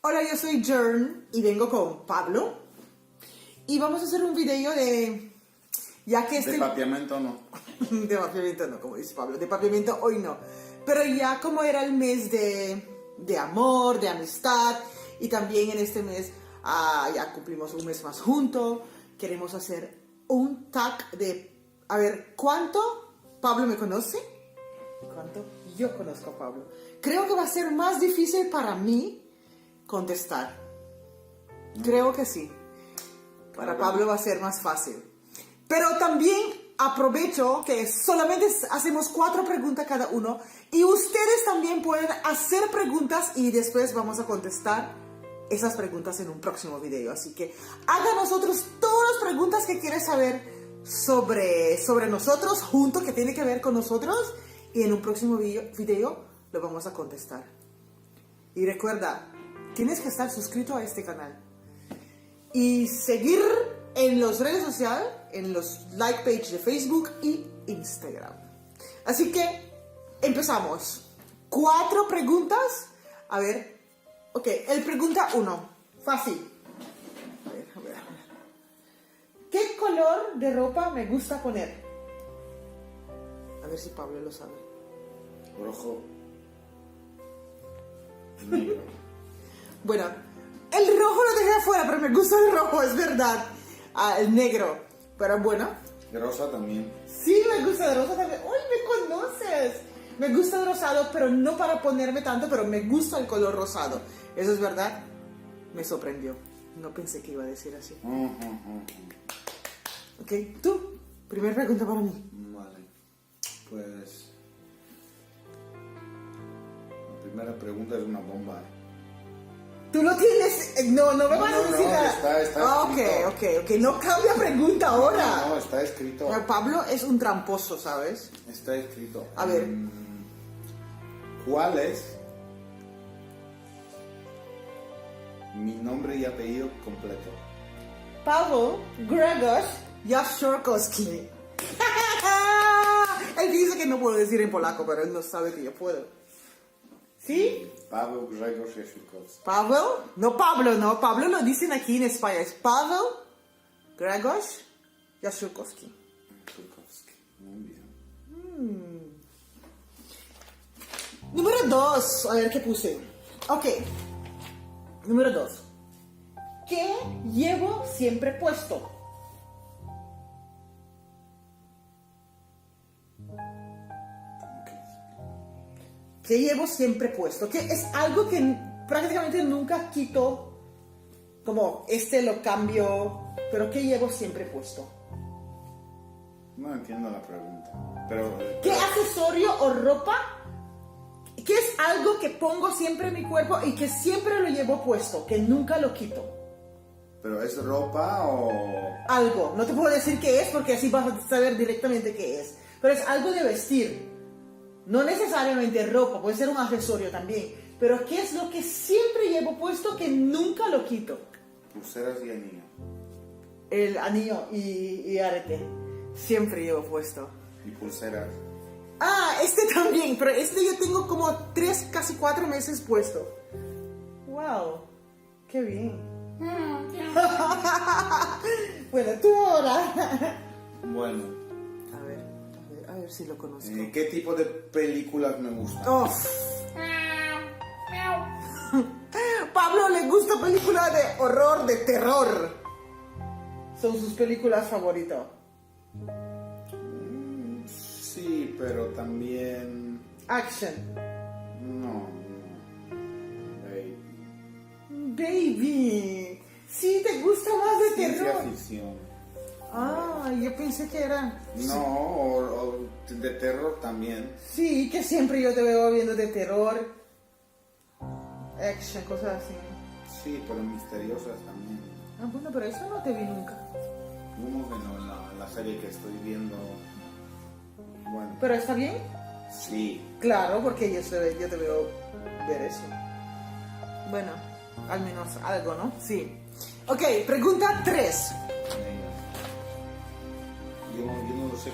Hola, yo soy Jern y vengo con Pablo y vamos a hacer un video de... ya que De papiamento no. de papiamento no, como dice Pablo, de papiamento hoy no. Pero ya como era el mes de amor, de amistad, y también en este mes ya cumplimos un mes más juntos, queremos hacer un tag de... a ver, ¿cuánto Pablo me conoce? ¿Cuánto yo conozco a Pablo? Creo que va a ser más difícil para mí contestar. Creo que sí. Para Pablo va a ser más fácil. Pero también aprovecho que solamente hacemos 4 preguntas cada uno y ustedes también pueden hacer preguntas y después vamos a contestar esas preguntas en un próximo video. Así que hagan nosotros todas las preguntas que quieres saber sobre nosotros juntos, que tiene que ver con nosotros, y en un próximo video lo vamos a contestar. Y recuerda, tienes que estar suscrito a este canal y seguir en las redes sociales, en los like page de Facebook y Instagram. Así que empezamos. 4 preguntas. A ver, ok, el pregunta 1, fácil. A ver. ¿Qué color de ropa me gusta poner? A ver si Pablo lo sabe. Rojo. Negro. Bueno, el rojo lo dejé afuera, pero me gusta el rojo, es verdad. El negro, pero bueno. Y rosa también. Sí, me gusta el rosa también. ¡Uy, me conoces! Me gusta el rosado, pero no para ponerme tanto, pero me gusta el color rosado. Eso es verdad. Me sorprendió. No pensé que iba a decir así. Ok, tú. Primera pregunta para mí. Vale. Pues... la primera pregunta es una bomba, Tú lo tienes. No me vas a decir nada. Está Ok. No cambia pregunta ahora. No, está escrito. Pablo es un tramposo, ¿sabes? Está escrito. A ver. ¿Cuál es mi nombre y apellido completo? Paweł Grzegorz Jaszczurkowski. Él dice que no puedo decir en polaco, pero él no sabe que yo puedo. ¿Sí? Paweł Grzegorz Jaszczurkowski. Paweł, no Pablo, no. Pablo lo dicen aquí en España. Es Paweł Grzegorz Jaszczurkowski. Jaszczurkowski. Muy bien. Número 2. A ver qué puse. Ok. Número 2. ¿Qué llevo siempre puesto? ¿Qué llevo siempre puesto? Que es algo que prácticamente nunca quito, como lo cambio, pero ¿qué llevo siempre puesto? No entiendo la pregunta. Pero... ¿Qué accesorio o ropa? ¿Qué es algo que pongo siempre en mi cuerpo y que siempre lo llevo puesto, que nunca lo quito? ¿Pero es ropa o...? Algo, no te puedo decir qué es porque así vas a saber directamente qué es, pero es algo de vestir. No necesariamente ropa, puede ser un accesorio también. Pero ¿qué es lo que siempre llevo puesto que nunca lo quito? Pulseras y anillo. El anillo y arete. Siempre llevo puesto. Y pulseras. Este también, pero yo tengo como 3, casi 4 meses puesto. ¡Wow! ¡Qué bien! Bueno, tú ahora. Bueno. A ver si lo conozco. ¿Qué tipo de películas me gustan? Oh. Pablo le gusta películas de horror, de terror. Son sus películas favoritas. Sí, pero también... Action. No. Baby. Sí, te gusta más de Ciencia terror. ficción. Yo pensé que era... No, o de terror también. Sí, que siempre yo te veo viendo de terror. Action, cosas así. Sí, pero misteriosas también. Bueno, pero eso no te vi nunca. Bueno, la serie que estoy viendo... Bueno, ¿Pero está bien? sí. Claro, porque yo te veo ver eso. Bueno, al menos algo, ¿no? Sí. Ok, pregunta 3. Yo no sé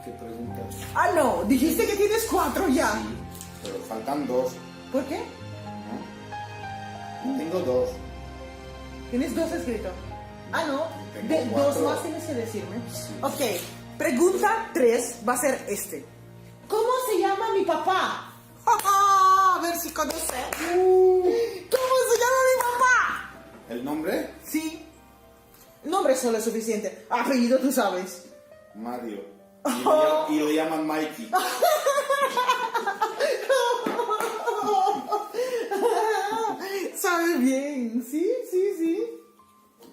qué preguntas. No, dijiste que tienes 4 ya. Sí, pero faltan 2. ¿Por qué? ¿No? Tengo dos. ¿Tienes 2 escritos? Ah, no. Tengo 2 4. más tienes que decirme. Sí. Ok. Pregunta 3 va a ser este. ¿Cómo se llama mi papá? A ver si conoce. ¿Cómo se llama mi papá? ¿El nombre? Sí. Nombre solo es suficiente. Apellido tú sabes. Mario. Y lo llaman Mikey. Sabe bien. Sí, sí, sí.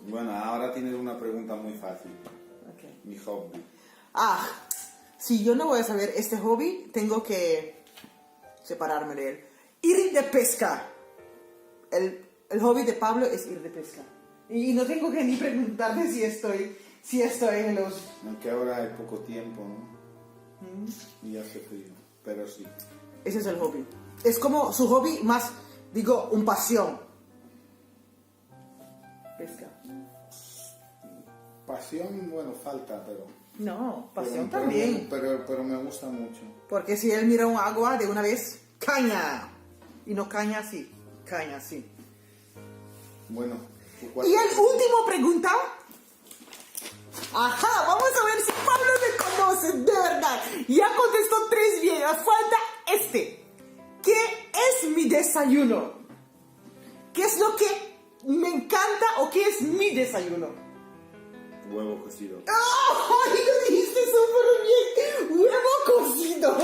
Bueno, ahora tienes una pregunta muy fácil. Ok. Mi hobby. Ah, si yo no voy a saber este hobby, tengo que separarme de él. Ir de pesca. El hobby de Pablo es ir de pesca. Y no tengo que ni preguntarme si estoy en los... Aunque ahora hay poco tiempo, ¿no? Y hace frío. Pero sí. Ese es el hobby. Es como su hobby más, digo, un pasión. Pesca. Pasión, bueno, falta, pero... No, pasión pero- también. Pero me gusta mucho. Porque si él mira un agua, de una vez, caña. Y no caña así, caña así. Bueno, tu Y cuarto- el último pregunta. Ajá, vamos a ver si Pablo me conoce, de verdad. Ya contestó 3 bien, falta este. ¿Qué es mi desayuno? ¿Qué es lo que me encanta o qué es mi desayuno? Huevo cocido. ¡Ay, lo dijiste súper bien! ¡Huevo cocido!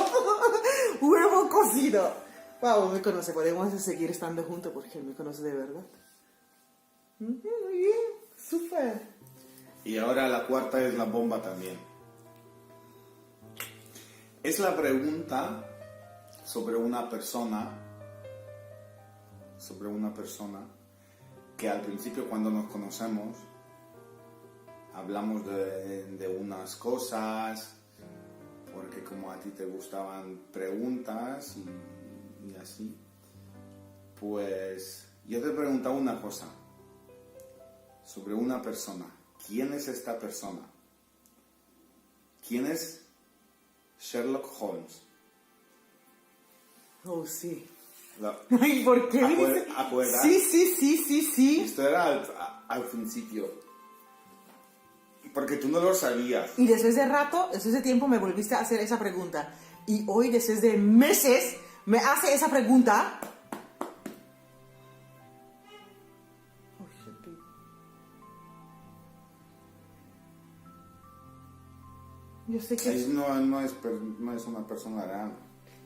¡Huevo cocido! Pablo me conoce, podemos seguir estando juntos porque él me conoce de verdad. Muy bien, súper. Y ahora la cuarta es la bomba también. Es la pregunta sobre una persona que al principio cuando nos conocemos hablamos de unas cosas, porque como a ti te gustaban preguntas y así, pues yo te preguntaba una cosa sobre una persona. ¿Quién es esta persona? ¿Quién es Sherlock Holmes? Oh, sí. La- Ay, ¿por qué viniste? ¿Acuerdas? Sí. Esto era al principio. Porque tú no lo sabías. Y después de rato, después de tiempo, me volviste a hacer esa pregunta. Y hoy, después de meses, me hace esa pregunta. Oh, shit, babe. Yo sé que No es una persona real.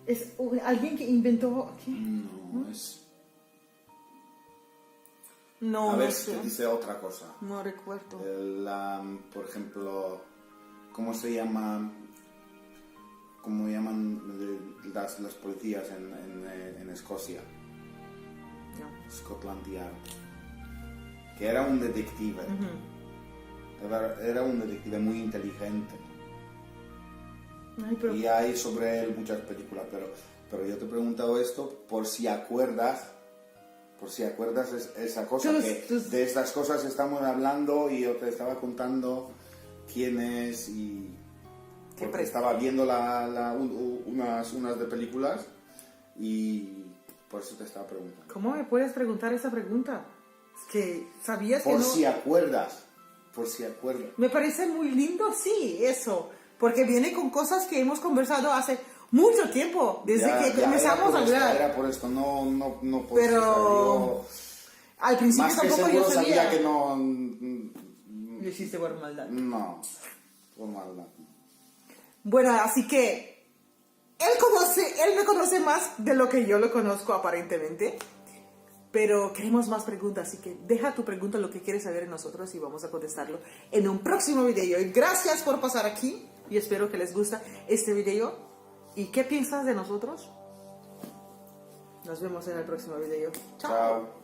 es alguien que inventó... ¿Qué? No, es... No, A no ver, sé. te dice otra cosa. No recuerdo. Por ejemplo, ¿cómo se llama? ¿Cómo llaman las policías en Escocia? No. Scotland Yard. Que era un detective. Era un detective muy inteligente. Ay, pero... Y hay sobre él muchas películas, pero yo te he preguntado esto por si acuerdas esa cosa, de estas cosas estamos hablando y yo te estaba contando quién es y porque estaba viendo unas de películas y por eso te estaba preguntando. ¿Cómo me puedes preguntar esa pregunta? Es que sabías que Por no... si acuerdas. Me parece muy lindo, sí, eso. Porque viene con cosas que hemos conversado hace mucho tiempo, desde que comenzamos a hablar. Era por esto, no por Pero al principio más que tampoco seguro yo sabía que no... Lo hiciste por maldad. No, por maldad. Bueno, así que él me conoce más de lo que yo lo conozco aparentemente. Pero queremos más preguntas, así que deja tu pregunta, lo que quieres saber de nosotros y vamos a contestarlo en un próximo video. Y gracias por pasar aquí y espero que les guste este video. ¿Y qué piensas de nosotros? Nos vemos en el próximo video. Chao. Chao.